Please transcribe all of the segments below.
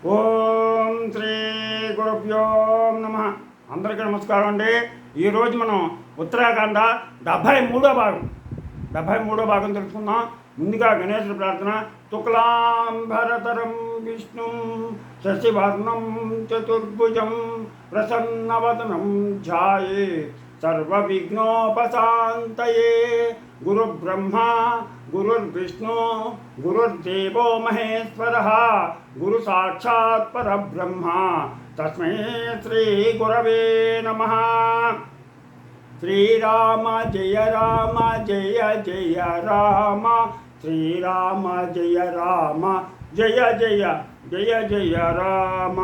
ఓం శ్రీ గురుభ్యో నమ. అందరికీ నమస్కారం అండి. ఈరోజు మనం ఉత్తరాఖండ 73వ భాగం తెలుసుకుందాం. ముందుగా గణేశుడి ప్రార్థన. శుక్లాంబరధరం విష్ణుం శశివర్ణం చతుర్భుజం ప్రసన్నవదనం ధ్యాయే సర్వవిఘ్నోపశాంతయే. గురుబ్రహ్మా గురుర్విష్ణు గురుర్దేవో మహేశ్వరः గురు సాక్షాత్ పరబ్రహ్మ తస్మై శ్రీ గురవే నమః. శ్రీరామ జయ రామ జయ జయ రామ శ్రీరామ జయ రామ జయ జయ జయ జయ రామ.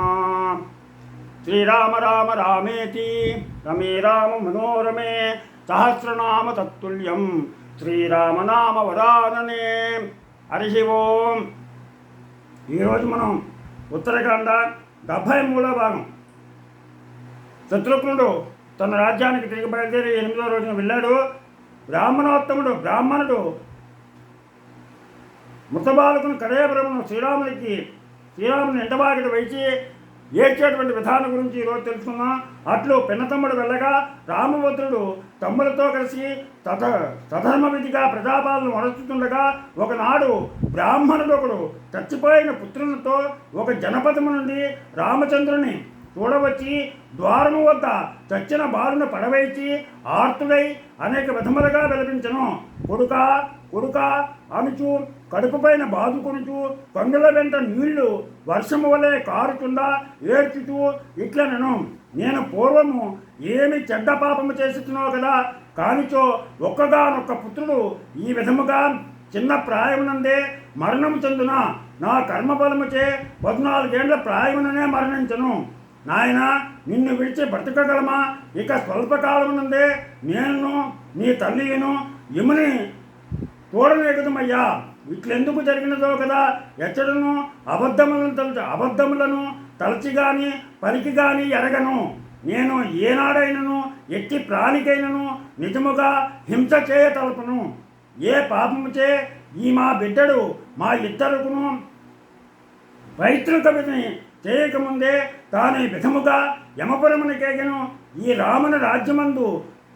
శ్రీరామ రామ రామేతి రమే రామ మనోరమే సహస్రనామ తత్తుల్యం శ్రీరామనామ వరాననే. హరి ఓం. ఈరోజు మనం ఉత్తరాఖండ 73వ భాగం. శత్రుఘ్నుడు తన రాజ్యానికి తిరిగి బయలుదేరి 8వ రోజున వెళ్ళాడు. బ్రాహ్మణుడు మృతబాలకుని కరేబ్రహ్మను శ్రీరాముని ఎంటబాగిట వేసి ఏడ్చేటువంటి విధానం గురించి ఈరోజు తెలుసుకుందాం. అట్లు పిన్నతమ్ముడు వెళ్ళగా రామభద్రుడు తమ్ములతో కలిసి సధర్మ విధిగా ప్రజాపాలను వరచుతుండగా ఒకనాడు బ్రాహ్మణుడు ఒకడు చచ్చిపోయిన పుత్రులతో ఒక జనపదము నుండి రామచంద్రుని చూడవచ్చి ద్వారము వద్ద చచ్చిన బాలును పడవేచి ఆర్తుడై అనేక విధములుగా విలపించను. కొడుకా అనుచు కడుపుపైన బాదుకొనుచు కొండల వెంట నీళ్లు వర్షము వలె కారుచుండా ఏడ్చుచూ ఇట్లనెను. నేను పూర్వము ఏమి చెడ్డ పాపము చేస్తున్నావు కదా, కానిచో ఒక్కగానొక్క పుత్రుడు ఈ విధముగా చిన్న ప్రాయమునందే మరణము చెందున నా కర్మఫలముచే 14 ఏళ్ల ప్రాయముననే మరణించను. నాయన, నిన్ను విడిచి బ్రతకగలమా? ఇక స్వల్పకాలమునందే నేను నీ తల్లియును యముని చూడలేకదమయ్యా. ఇట్లెందుకు జరిగినదో కదా. ఎచ్చడను అబద్ధములను తలచి గాని పలికి గాని ఎరగను. నేను ఏనాడైనను ఎట్టి ప్రాణికైనను నిజముగా హింస చేయ తలపను. ఏ పాపముచే ఈ మా బిడ్డడు మా ఇద్దరుకును పైతృక విధిని చేయకముందే తాను విధముగా యమపురమునికేగను. ఈ రాముని రాజ్యమందు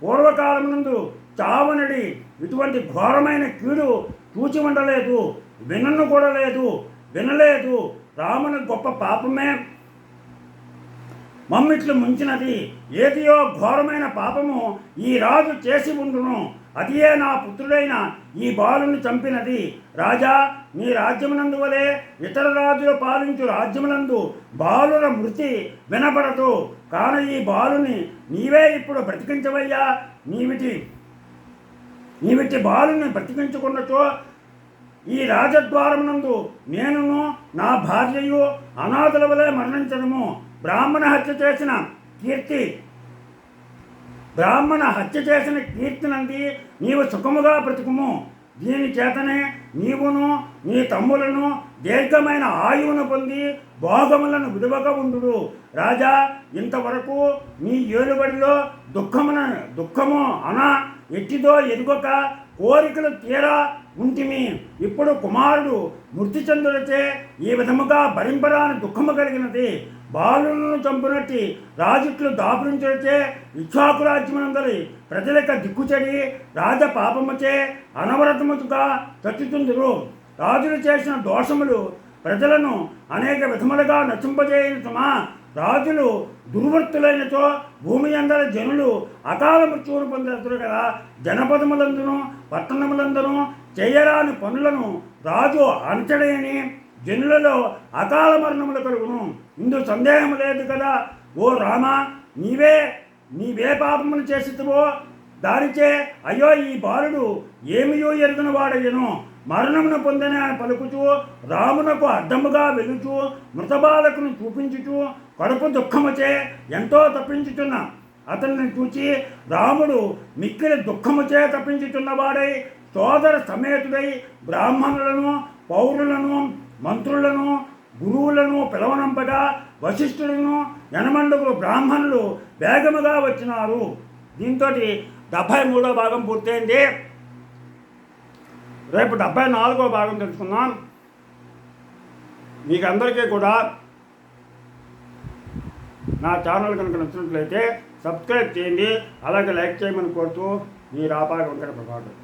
పూర్వకాలమునందు చావనడి ఇటువంటి ఘోరమైన కీడు చూచి ఉండలేదు, వినలేదు. రాముని గొప్ప పాపమే మమ్మిట్లు ముంచినది. ఏదియో ఘోరమైన పాపము ఈ రాజు చేసి ఉండును. అదియే నా పుత్రుడైన ఈ బాలుని చంపినది. రాజా, నీ రాజ్యమునందు వలె ఇతర రాజులు పాలించు రాజ్యమునందు బాలుల మృతి వినపడదు. కాని ఈ బాలుని నీవే ఇప్పుడు బ్రతికించవయ్యా. నీవిటి బాలుని బ్రతికించుకున్నచో ఈ రాజద్వారమునందు నేనును నా భార్యయు అనాథుల వలె మరణించడము. బ్రాహ్మణ హత్య చేసిన కీర్తినంది నీవు సుఖముగా బ్రతుకుము. దీని చేతనే నీవును నీ తమ్ములను దీర్ఘమైన ఆయువును పొంది భోగములను విడువక ఉండు. రాజా, ఇంతవరకు నీ ఏలుబడిలో దుఃఖము ఎట్టిదో ఎరుగక కోరికలు తీరా ఉంటిమి. ఇప్పుడు కుమారుడు మృతి చెందులచే ఈ విధముగా భరింపరాని దుఃఖము కలిగినది. బాలులను చంపునట్టి రాజుట్లు దాపురించే ఇక్ష్వాకురాజ్యమునందరి ప్రజలక దిక్కుచెడి రాజపాపముచే అనవరతముగా చచ్చుతుందురు. రాజులు చేసిన దోషములు ప్రజలను అనేక విధములుగా నశింపజేయని సుమా. రాజులు దుర్వృత్తులైనచో భూమి అందరి జనులు అకాల మృత్యువును పొందుతారు కదా. జనపదములందును పట్టణములందును చేయరాని పనులను రాజు అణచడని జనులలో అకాల మరణములు కలుగును. ఇందు సందేహం లేదు కదా. ఓ రామ, నీవే పాపమును చేసివో దానిచే అయ్యో ఈ బాలుడు ఏమియో ఎరుగున వాడయ్యను. మరణమును పొందిన పలుకుచూ రామునకు అడ్డముగా వెలుచు మృతబాలకును చూపించుచు కడుపు దుఃఖముచే ఎంతో తప్పించుచున్న అతన్ని చూచి రాముడు మిక్కిలి దుఃఖముచే తప్పించుచున్నవాడై సోదర సమేతుడై బ్రాహ్మణులను పౌరులను మంత్రులను గురువులను పిలవనంపగా వశిష్ఠులను 80 బ్రాహ్మణులు వేగముగా వచ్చినారు. దీంతో 73వ భాగం పూర్తయింది. రేపు 74వ భాగం తెలుసుకుందాం. మీకు అందరికీ కూడా నా ఛానల్ కనుక నచ్చినట్లయితే సబ్స్క్రైబ్ చేయండి, అలాగే లైక్ చేయమని కోరుతూ మీ రాపాక వెంకట ప్రభాకర్.